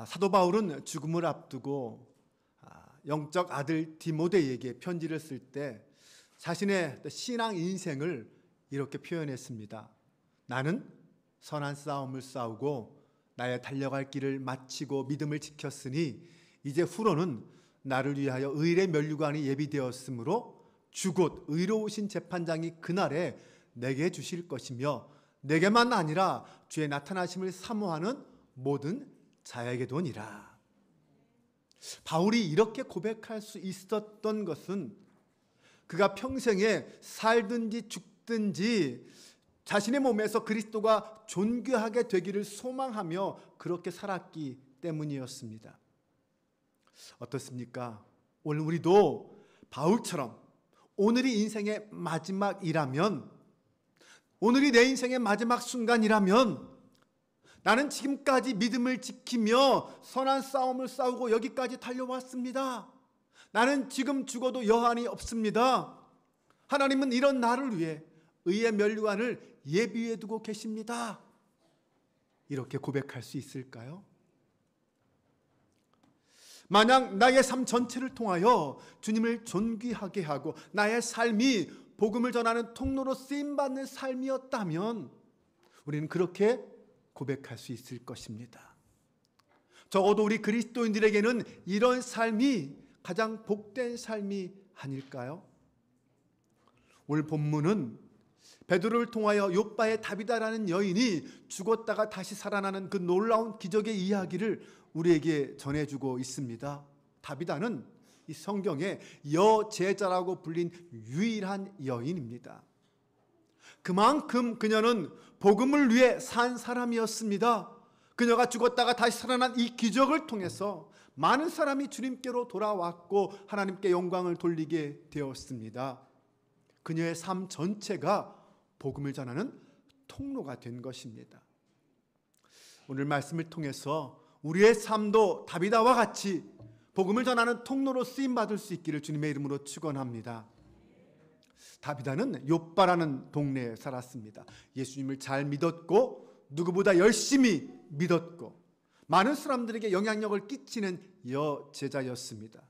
사도 바울은 죽음을 앞두고 영적 아들 디모데에게 편지를 쓸 때 자신의 신앙 인생을 이렇게 표현했습니다. 나는 선한 싸움을 싸우고 나의 달려갈 길을 마치고 믿음을 지켰으니 이제 후로는 나를 위하여 의의 면류관이 예비되었으므로 주곧 의로우신 재판장이 그날에 내게 주실 것이며 내게만 아니라 주의 나타나심을 사모하는 모든 자에게도니라. 바울이 이렇게 고백할 수 있었던 것은 그가 평생에 살든지 죽든지 자신의 몸에서 그리스도가 존귀하게 되기를 소망하며 그렇게 살았기 때문이었습니다. 어떻습니까? 오늘 우리도 바울처럼 오늘이 인생의 마지막이라면, 오늘이 내 인생의 마지막 순간이라면 나는 지금까지 믿음을 지키며 선한 싸움을 싸우고 여기까지 달려왔습니다. 나는 지금 죽어도 여한이 없습니다. 하나님은 이런 나를 위해 의의 면류관을 예비해 두고 계십니다. 이렇게 고백할 수 있을까요? 만약 나의 삶 전체를 통하여 주님을 존귀하게 하고 나의 삶이 복음을 전하는 통로로 쓰임받는 삶이었다면 우리는 그렇게 고백할 수 있을 것입니다. 적어도 우리 그리스도인들에게는 이런 삶이 가장 복된 삶이 아닐까요? 오늘 본문은 베드로를 통하여 욥바의 다비다라는 여인이 죽었다가 다시 살아나는 그 놀라운 기적의 이야기를 우리에게 전해주고 있습니다. 다비다는 이 성경의 여제자라고 불린 유일한 여인입니다. 그만큼 그녀는 복음을 위해 산 사람이었습니다. 그녀가 죽었다가 다시 살아난 이 기적을 통해서 많은 사람이 주님께로 돌아왔고 하나님께 영광을 돌리게 되었습니다. 그녀의 삶 전체가 복음을 전하는 통로가 된 것입니다. 오늘 말씀을 통해서 우리의 삶도 다비다와 같이 복음을 전하는 통로로 쓰임받을 수 있기를 주님의 이름으로 축원합니다. 다비다는 욥바라는 동네에 살았습니다. 예수님을 잘 믿었고 누구보다 열심히 믿었고 많은 사람들에게 영향력을 끼치는 여제자였습니다.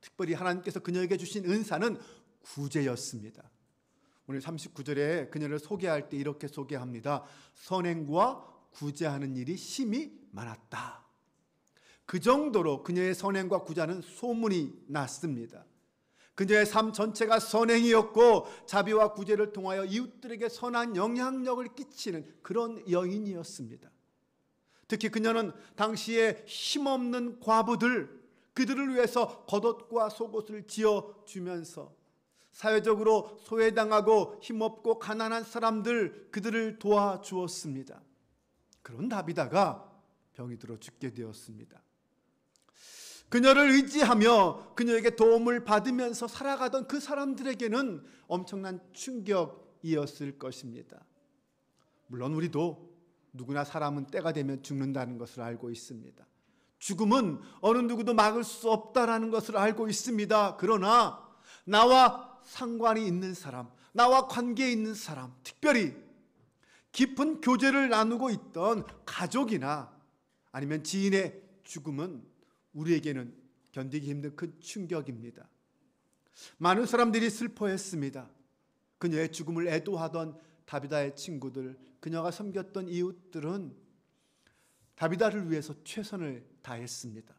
특별히 하나님께서 그녀에게 주신 은사는 구제였습니다. 오늘 39절에 그녀를 소개할 때 이렇게 소개합니다. 선행과 구제하는 일이 심히 많았다. 그 정도로 그녀의 선행과 구제는 소문이 났습니다. 그녀의 삶 전체가 선행이었고 자비와 구제를 통하여 이웃들에게 선한 영향력을 끼치는 그런 여인이었습니다. 특히 그녀는 당시에 힘없는 과부들, 그들을 위해서 겉옷과 속옷을 지어주면서 사회적으로 소외당하고 힘없고 가난한 사람들, 그들을 도와주었습니다. 그런 다비다가 병이 들어 죽게 되었습니다. 그녀를 의지하며 그녀에게 도움을 받으면서 살아가던 그 사람들에게는 엄청난 충격이었을 것입니다. 물론 우리도 누구나 사람은 때가 되면 죽는다는 것을 알고 있습니다. 죽음은 어느 누구도 막을 수 없다는 것을 알고 있습니다. 그러나 나와 상관이 있는 사람, 나와 관계 있는 사람, 특별히 깊은 교제를 나누고 있던 가족이나 아니면 지인의 죽음은 우리에게는 견디기 힘든 큰 충격입니다. 많은 사람들이 슬퍼했습니다. 그녀의 죽음을 애도하던 다비다의 친구들, 그녀가 섬겼던 이웃들은 다비다를 위해서 최선을 다했습니다.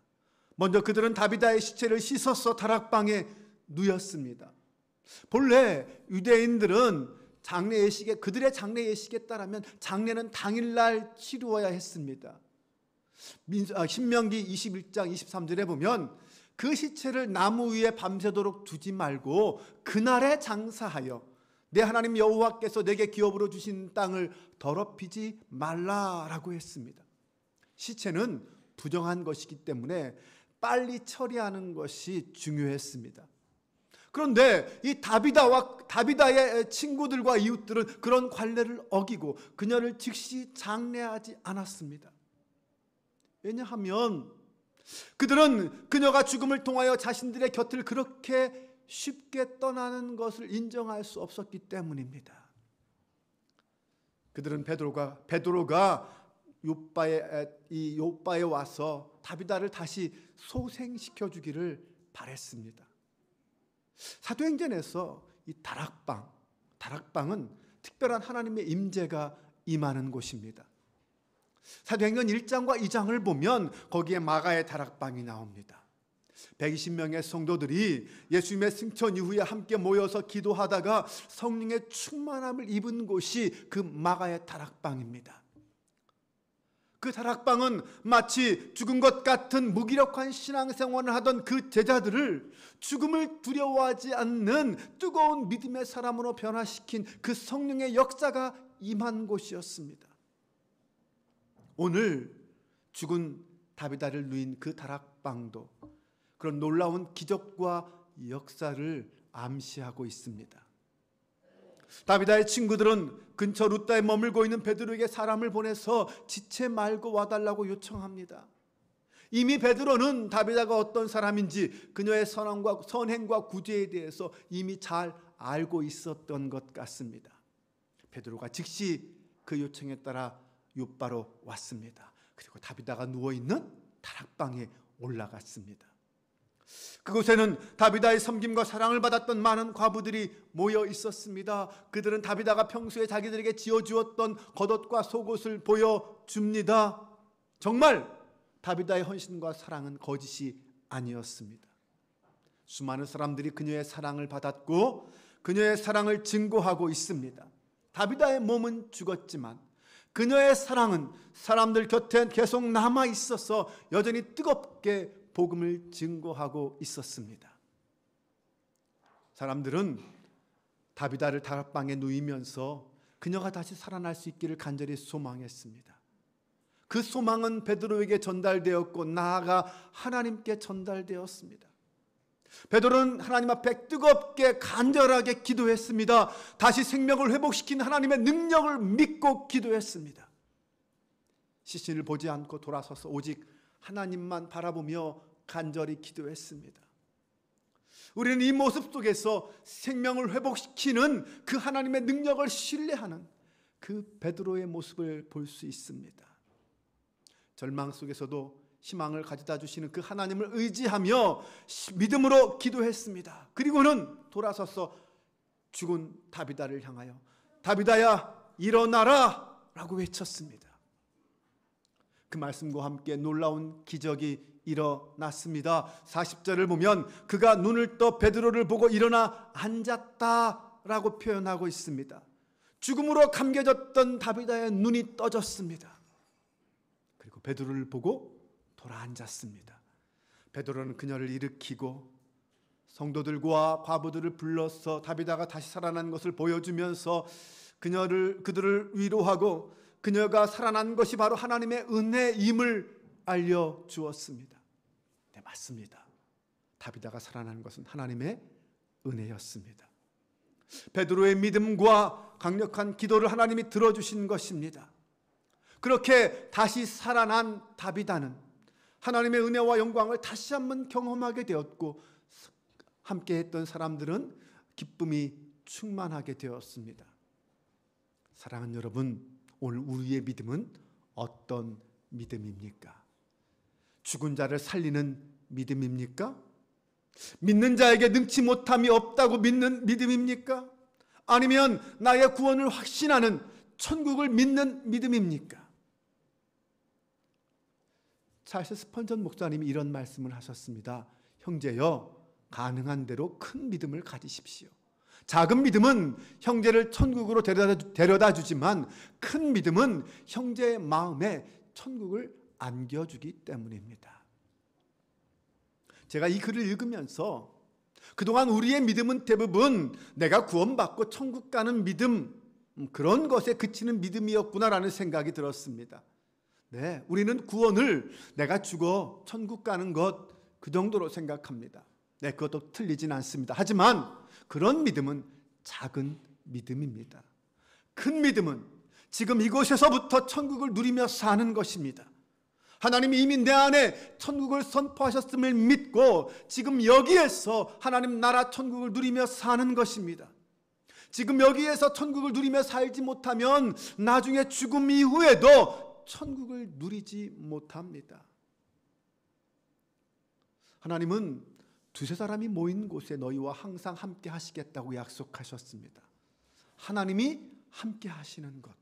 먼저 그들은 다비다의 시체를 씻어서 다락방에 누였습니다. 본래 유대인들은 장례 예식에, 그들의 장례 예식에 따르면 장례는 당일날 치루어야 했습니다. 신명기 21장 23절에 보면 그 시체를 나무 위에 밤새도록 두지 말고 그날에 장사하여 내 하나님 여호와께서 내게 기업으로 주신 땅을 더럽히지 말라라고 했습니다. 시체는 부정한 것이기 때문에 빨리 처리하는 것이 중요했습니다. 그런데 이 다비다의 친구들과 이웃들은 그런 관례를 어기고 그녀를 즉시 장례하지 않았습니다. 왜냐하면 그들은 그녀가 죽음을 통하여 자신들의 곁을 그렇게 쉽게 떠나는 것을 인정할 수 없었기 때문입니다. 그들은 베드로가 요바에 와서 다비다를 다시 소생시켜 주기를 바랬습니다. 사도행전에서 이 다락방은 특별한 하나님의 임재가 임하는 곳입니다. 사도행전 1장과 2장을 보면 거기에 마가의 다락방이 나옵니다. 120명의 성도들이 예수님의 승천 이후에 함께 모여서 기도하다가 성령의 충만함을 입은 곳이 그 마가의 다락방입니다. 그 다락방은 마치 죽은 것 같은 무기력한 신앙생활을 하던 그 제자들을 죽음을 두려워하지 않는 뜨거운 믿음의 사람으로 변화시킨 그 성령의 역사가 임한 곳이었습니다. 오늘 죽은 다비다를 누인 그 다락방도 그런 놀라운 기적과 역사를 암시하고 있습니다. 다비다의 친구들은 근처 루다에 머물고 있는 베드로에게 사람을 보내서 지체 말고 와달라고 요청합니다. 이미 베드로는 다비다가 어떤 사람인지 그녀의 선행과 구제에 대해서 이미 잘 알고 있었던 것 같습니다. 베드로가 즉시 그 요청에 따라 요바로 왔습니다. 그리고 다비다가 누워있는 다락방에 올라갔습니다. 그곳에는 다비다의 섬김과 사랑을 받았던 많은 과부들이 모여 있었습니다. 그들은 다비다가 평소에 자기들에게 지어주었던 겉옷과 속옷을 보여줍니다. 정말 다비다의 헌신과 사랑은 거짓이 아니었습니다. 수많은 사람들이 그녀의 사랑을 받았고 그녀의 사랑을 증거하고 있습니다. 다비다의 몸은 죽었지만 그녀의 사랑은 사람들 곁에 계속 남아 있어서 여전히 뜨겁게 복음을 증거하고 있었습니다. 사람들은 다비다를 다락방에 누이면서 그녀가 다시 살아날 수 있기를 간절히 소망했습니다. 그 소망은 베드로에게 전달되었고 나아가 하나님께 전달되었습니다. 베드로는 하나님 앞에 뜨겁게 간절하게 기도했습니다. 다시 생명을 회복시킨 하나님의 능력을 믿고 기도했습니다. 시신을 보지 않고 돌아서서 오직 하나님만 바라보며 간절히 기도했습니다. 우리는 이 모습 속에서 생명을 회복시키는 그 하나님의 능력을 신뢰하는 그 베드로의 모습을 볼 수 있습니다. 절망 속에서도 희망을 가져다 주시는 그 하나님을 의지하며 믿음으로 기도했습니다. 그리고는 돌아서서 죽은 다비다를 향하여 다비다야 일어나라 라고 외쳤습니다. 그 말씀과 함께 놀라운 기적이 일어났습니다. 40절을 보면 그가 눈을 떠 베드로를 보고 일어나 앉았다라고 표현하고 있습니다. 죽음으로 감겨졌던 다비다의 눈이 떠졌습니다. 그리고 베드로를 보고 돌아앉았습니다. 베드로는 그녀를 일으키고 성도들과 과부들을 불러서 다비다가 다시 살아난 것을 보여주면서 그들을 위로하고 그녀가 살아난 것이 바로 하나님의 은혜임을 알려주었습니다. 네, 맞습니다. 다비다가 살아난 것은 하나님의 은혜였습니다. 베드로의 믿음과 강력한 기도를 하나님이 들어주신 것입니다. 그렇게 다시 살아난 다비다는 하나님의 은혜와 영광을 다시 한번 경험하게 되었고 함께했던 사람들은 기쁨이 충만하게 되었습니다. 사랑하는 여러분, 오늘 우리의 믿음은 어떤 믿음입니까? 죽은 자를 살리는 믿음입니까? 믿는 자에게 능치 못함이 없다고 믿는 믿음입니까? 아니면 나의 구원을 확신하는 천국을 믿는 믿음입니까? 찰스 스펀전 목사님이 이런 말씀을 하셨습니다. 형제여, 가능한 대로 큰 믿음을 가지십시오. 작은 믿음은 형제를 천국으로 데려다 주지만 큰 믿음은 형제의 마음에 천국을 안겨주기 때문입니다. 제가 이 글을 읽으면서 그동안 우리의 믿음은 대부분 내가 구원받고 천국 가는 믿음, 그런 것에 그치는 믿음이었구나라는 생각이 들었습니다. 네, 우리는 구원을 내가 죽어 천국 가는 것, 그 정도로 생각합니다. 네, 그것도 틀리진 않습니다. 하지만 그런 믿음은 작은 믿음입니다. 큰 믿음은 지금 이곳에서부터 천국을 누리며 사는 것입니다. 하나님이 이미 내 안에 천국을 선포하셨음을 믿고 지금 여기에서 하나님 나라 천국을 누리며 사는 것입니다. 지금 여기에서 천국을 누리며 살지 못하면 나중에 죽음 이후에도 천국을 누리지 못합니다. 하나님은 두세 사람이 모인 곳에 너희와 항상 함께 하시겠다고 약속하셨습니다. 하나님이 함께 하시는 것,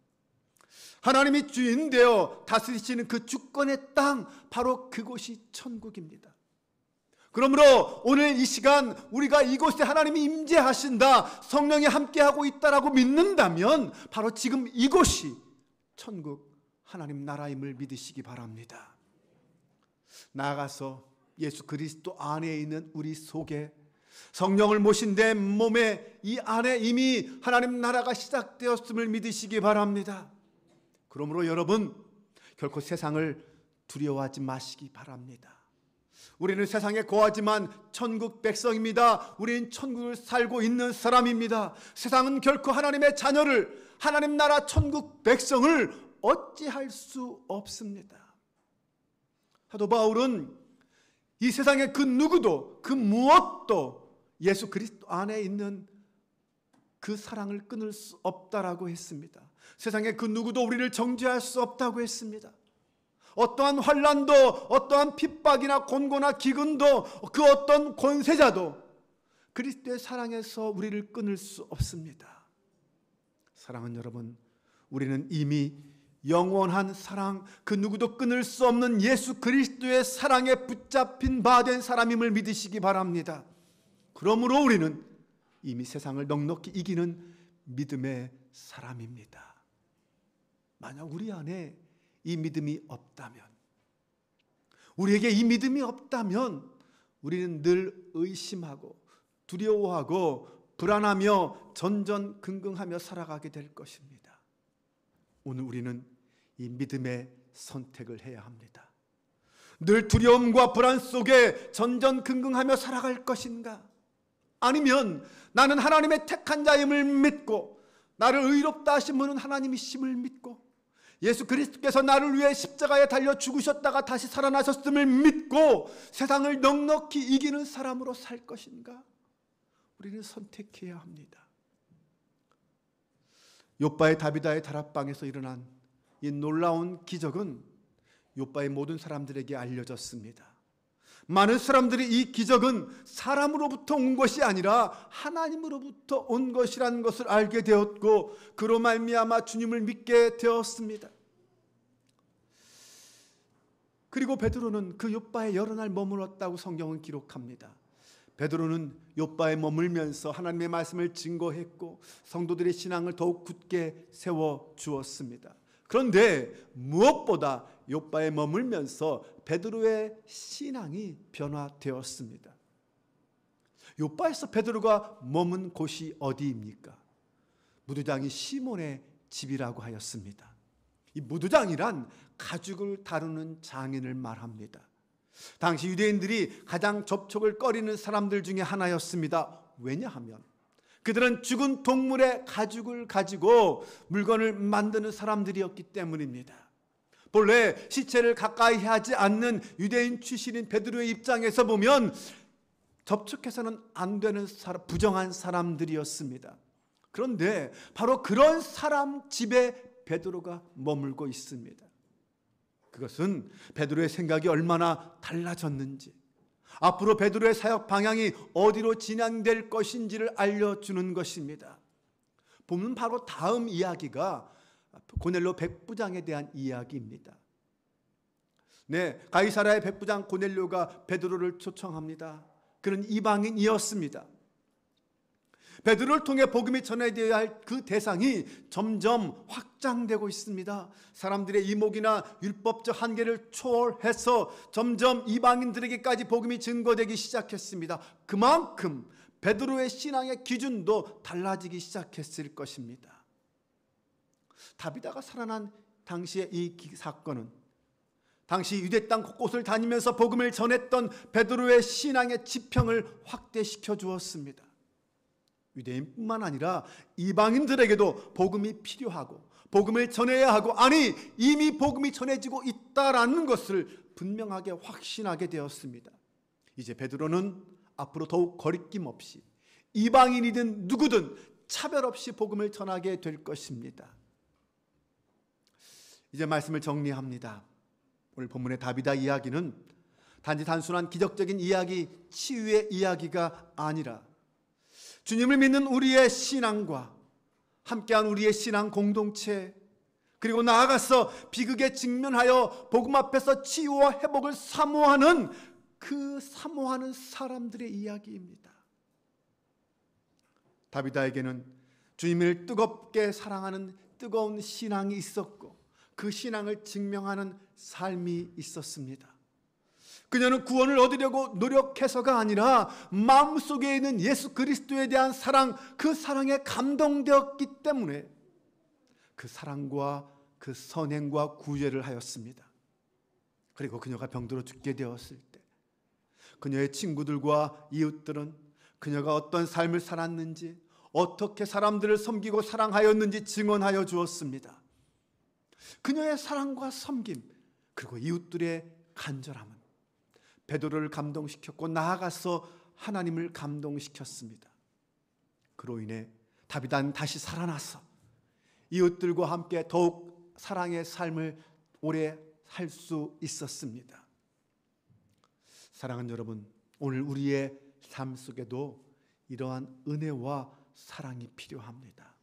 하나님이 주인 되어 다스리시는 그 주권의 땅, 바로 그곳이 천국입니다. 그러므로 오늘 이 시간 우리가 이곳에 하나님이 임재하신다, 성령이 함께하고 있다라고 믿는다면 바로 지금 이곳이 천국 하나님 나라임을 믿으시기 바랍니다. 나아가서 예수 그리스도 안에 있는 우리 속에 성령을 모신 내 몸에 이 안에 이미 하나님 나라가 시작되었음을 믿으시기 바랍니다. 그러므로 여러분 결코 세상을 두려워하지 마시기 바랍니다. 우리는 세상에 거하지만 천국 백성입니다. 우리는 천국을 살고 있는 사람입니다. 세상은 결코 하나님의 자녀를, 하나님 나라 천국 백성을 어찌할 수 없습니다. 사도 바울은 이 세상의 그 누구도, 그 무엇도 예수 그리스도 안에 있는 그 사랑을 끊을 수 없다라고 했습니다. 세상의 그 누구도 우리를 정죄할 수 없다고 했습니다. 어떠한 환난도, 어떠한 핍박이나 곤고나 기근도, 그 어떤 권세자도 그리스도의 사랑에서 우리를 끊을 수 없습니다. 사랑하는 여러분, 우리는 이미 영원한 사랑, 그 누구도 끊을 수 없는 예수 그리스도의 사랑에 붙잡힌 바 된 사람임을 믿으시기 바랍니다. 그러므로 우리는 이미 세상을 넉넉히 이기는 믿음의 사람입니다. 만약 우리 안에 이 믿음이 없다면, 우리에게 이 믿음이 없다면 우리는 늘 의심하고 두려워하고 불안하며 전전긍긍하며 살아가게 될 것입니다. 오늘 우리는 이 믿음의 선택을 해야 합니다. 늘 두려움과 불안 속에 전전긍긍하며 살아갈 것인가? 아니면 나는 하나님의 택한 자임을 믿고, 나를 의롭다 하신 분은 하나님이심을 믿고, 예수 그리스도께서 나를 위해 십자가에 달려 죽으셨다가 다시 살아나셨음을 믿고 세상을 넉넉히 이기는 사람으로 살 것인가? 우리는 선택해야 합니다. 욥바의 다비다의 다락방에서 일어난 이 놀라운 기적은 욥바의 모든 사람들에게 알려졌습니다. 많은 사람들이 이 기적은 사람으로부터 온 것이 아니라 하나님으로부터 온 것이라는 것을 알게 되었고, 그로 말미암아 주님을 믿게 되었습니다. 그리고 베드로는 그 욥바에 여러 날 머물렀다고 성경은 기록합니다. 베드로는 욥바에 머물면서 하나님의 말씀을 증거했고 성도들의 신앙을 더욱 굳게 세워 주었습니다. 그런데 무엇보다 욥바에 머물면서 베드로의 신앙이 변화되었습니다. 욥바에서 베드로가 머문 곳이 어디입니까? 무두장이 시몬의 집이라고 하였습니다. 이 무두장이란 가죽을 다루는 장인을 말합니다. 당시 유대인들이 가장 접촉을 꺼리는 사람들 중에 하나였습니다. 왜냐하면 그들은 죽은 동물의 가죽을 가지고 물건을 만드는 사람들이었기 때문입니다. 본래 시체를 가까이 하지 않는 유대인 출신인 베드로의 입장에서 보면 접촉해서는 안 되는 부정한 사람들이었습니다. 그런데 바로 그런 사람 집에 베드로가 머물고 있습니다. 그것은 베드로의 생각이 얼마나 달라졌는지, 앞으로 베드로의 사역 방향이 어디로 진행될 것인지를 알려주는 것입니다. 보면 바로 다음 이야기가 고넬료 백부장에 대한 이야기입니다. 네, 가이사랴의 백부장 고넬료가 베드로를 초청합니다. 그는 이방인이었습니다. 베드로를 통해 복음이 전해져야 할 그 대상이 점점 확장되고 있습니다. 사람들의 이목이나 율법적 한계를 초월해서 점점 이방인들에게까지 복음이 증거되기 시작했습니다. 그만큼 베드로의 신앙의 기준도 달라지기 시작했을 것입니다. 다비다가 살아난 당시의 이 사건은 당시 유대 땅 곳곳을 다니면서 복음을 전했던 베드로의 신앙의 지평을 확대시켜 주었습니다. 유대인뿐만 아니라 이방인들에게도 복음이 필요하고 복음을 전해야 하고, 아니 이미 복음이 전해지고 있다라는 것을 분명하게 확신하게 되었습니다. 이제 베드로는 앞으로 더욱 거리낌 없이 이방인이든 누구든 차별 없이 복음을 전하게 될 것입니다. 이제 말씀을 정리합니다. 오늘 본문의 다비다 이야기는 단지 단순한 기적적인 이야기, 치유의 이야기가 아니라 주님을 믿는 우리의 신앙과 함께한 우리의 신앙 공동체, 그리고 나아가서 비극에 직면하여 복음 앞에서 치유와 회복을 사모하는 그 사모하는 사람들의 이야기입니다. 다비다에게는 주님을 뜨겁게 사랑하는 뜨거운 신앙이 있었고 그 신앙을 증명하는 삶이 있었습니다. 그녀는 구원을 얻으려고 노력해서가 아니라 마음속에 있는 예수 그리스도에 대한 사랑, 그 사랑에 감동되었기 때문에 그 사랑과 그 선행과 구제를 하였습니다. 그리고 그녀가 병들어 죽게 되었을 때 그녀의 친구들과 이웃들은 그녀가 어떤 삶을 살았는지, 어떻게 사람들을 섬기고 사랑하였는지 증언하여 주었습니다. 그녀의 사랑과 섬김, 그리고 이웃들의 간절함은 베드로를 감동시켰고 나아가서 하나님을 감동시켰습니다. 그로 인해 다비다는 다시 살아나서 이웃들과 함께 더욱 사랑의 삶을 오래 살 수 있었습니다. 사랑하는 여러분, 오늘 우리의 삶 속에도 이러한 은혜와 사랑이 필요합니다.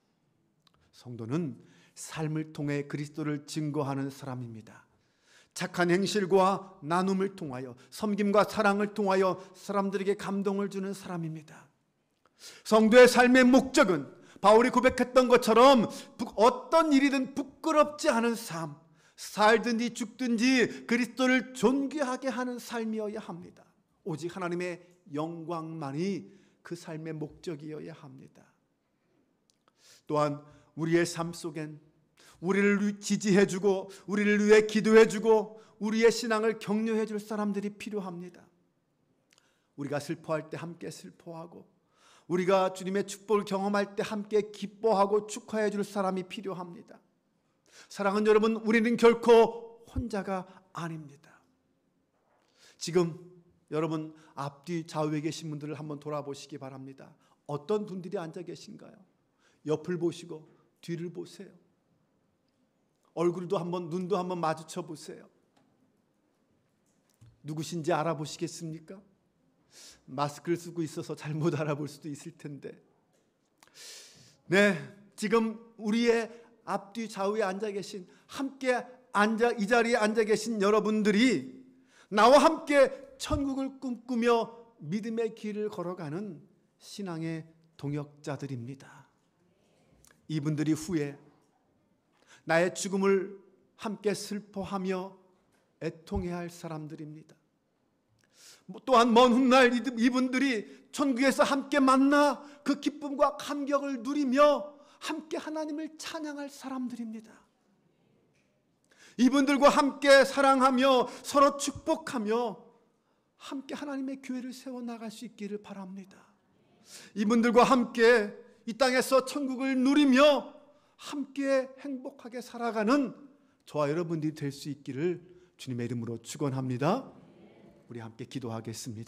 성도는 삶을 통해 그리스도를 증거하는 사람입니다. 착한 행실과 나눔을 통하여, 섬김과 사랑을 통하여 사람들에게 감동을 주는 사람입니다. 성도의 삶의 목적은 바울이 고백했던 것처럼 어떤 일이든 부끄럽지 않은 삶, 살든지 죽든지 그리스도를 존귀하게 하는 삶이어야 합니다. 오직 하나님의 영광만이 그 삶의 목적이어야 합니다. 또한 우리의 삶 속엔 우리를 지지해주고 우리를 위해 기도해주고 우리의 신앙을 격려해줄 사람들이 필요합니다. 우리가 슬퍼할 때 함께 슬퍼하고 우리가 주님의 축복을 경험할 때 함께 기뻐하고 축하해줄 사람이 필요합니다. 사랑하는 여러분, 우리는 결코 혼자가 아닙니다. 지금 여러분 앞뒤 좌우에 계신 분들을 한번 돌아보시기 바랍니다. 어떤 분들이 앉아 계신가요? 옆을 보시고 뒤를 보세요. 얼굴도 한번, 눈도 한번 마주쳐 보세요. 누구신지 알아보시겠습니까? 마스크를 쓰고 있어서 잘못 알아볼 수도 있을 텐데, 네, 지금 우리의 앞뒤 좌우에 앉아 계신, 함께 이 자리에 앉아 계신 여러분들이 나와 함께 천국을 꿈꾸며 믿음의 길을 걸어가는 신앙의 동역자들입니다. 이분들이 후에 나의 죽음을 함께 슬퍼하며 애통해야 할 사람들입니다. 또한 먼 훗날 이분들이 천국에서 함께 만나 그 기쁨과 감격을 누리며 함께 하나님을 찬양할 사람들입니다. 이분들과 함께 사랑하며 서로 축복하며 함께 하나님의 교회를 세워나갈 수 있기를 바랍니다. 이분들과 함께 이 땅에서 천국을 누리며 함께 행복하게 살아가는 저와 여러분들이 될 수 있기를 주님의 이름으로 축원합니다. 우리 함께 기도하겠습니다.